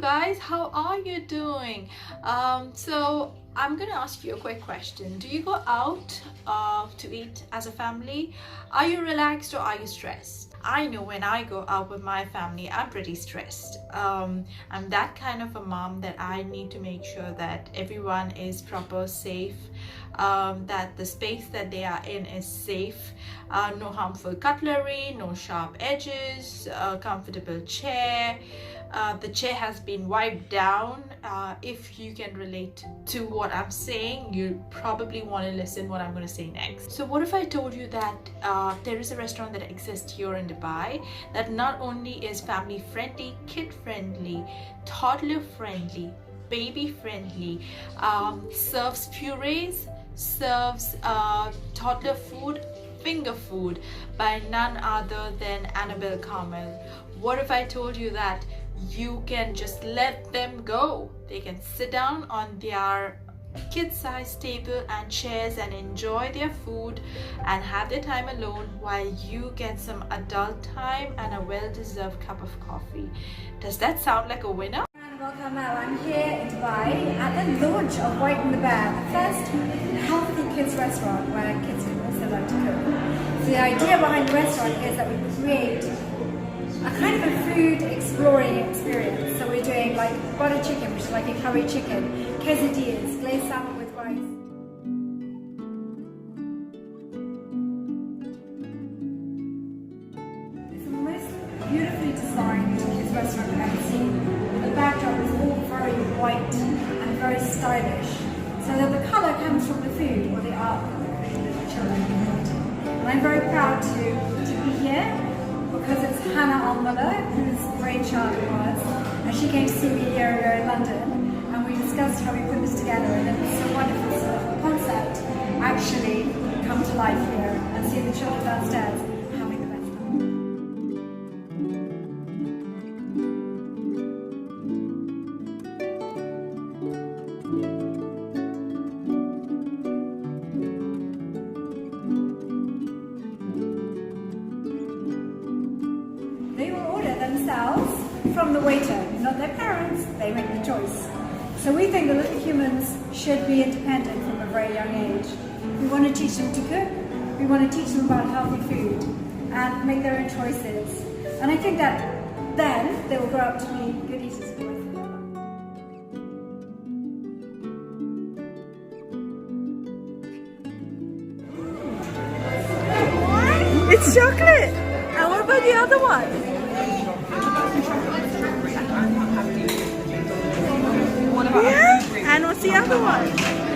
guys, how are you doing? So I'm gonna ask you a quick question. Do you go out to eat as a family? Are you relaxed or are you stressed? I know when I go out with my family, I'm pretty stressed. I'm that kind of a mom that I need to make sure that everyone is proper, safe, that the space that they are in is safe, no harmful cutlery, no sharp edges, a comfortable chair. The chair has been wiped down. If you can relate to what I'm saying, you probably want to listen what I'm going to say next. So what if I told you that there is a restaurant that exists here in Dubai that not only is family friendly, kid friendly, toddler friendly, baby friendly, serves purees, serves toddler food, finger food by none other than Annabelle Carmel. What if I told you that you can just let them go? They can sit down on their kid-sized table and chairs and enjoy their food and have their time alone while you get some adult time and a well-deserved cup of coffee. Does that sound like a winner? Welcome, I'm here in Dubai at the launch of White and the Bear, the first healthy kids restaurant where kids can also learn to cook. So the idea behind the restaurant is that we create a kind of a food exploring experience. So we're doing like butter chicken, which is like a curry chicken, quesadillas, glazed salmon with rice. It's the most beautifully designed kids restaurant I've ever seen. The backdrop is all very white and very stylish, so that the colour comes from the food or the art that the created for children. And I'm very proud to be here because it's Hannah Al-Muller, whose brainchild it was, and she came to see me a year ago in London, and we discussed how we put this together, and then it's a wonderful sort of concept actually come to life here and see the children downstairs having the best time. They will order themselves from the waiter, not their parents. They make the choice. So we think that little humans should be independent from a very young age. We want to teach them to cook. We want to teach them about healthy food and make their own choices. And I think that then they will grow up to be good eaters for the rest of their life. It's chocolate! And what about the other one? What about Yeah? And what's the other one?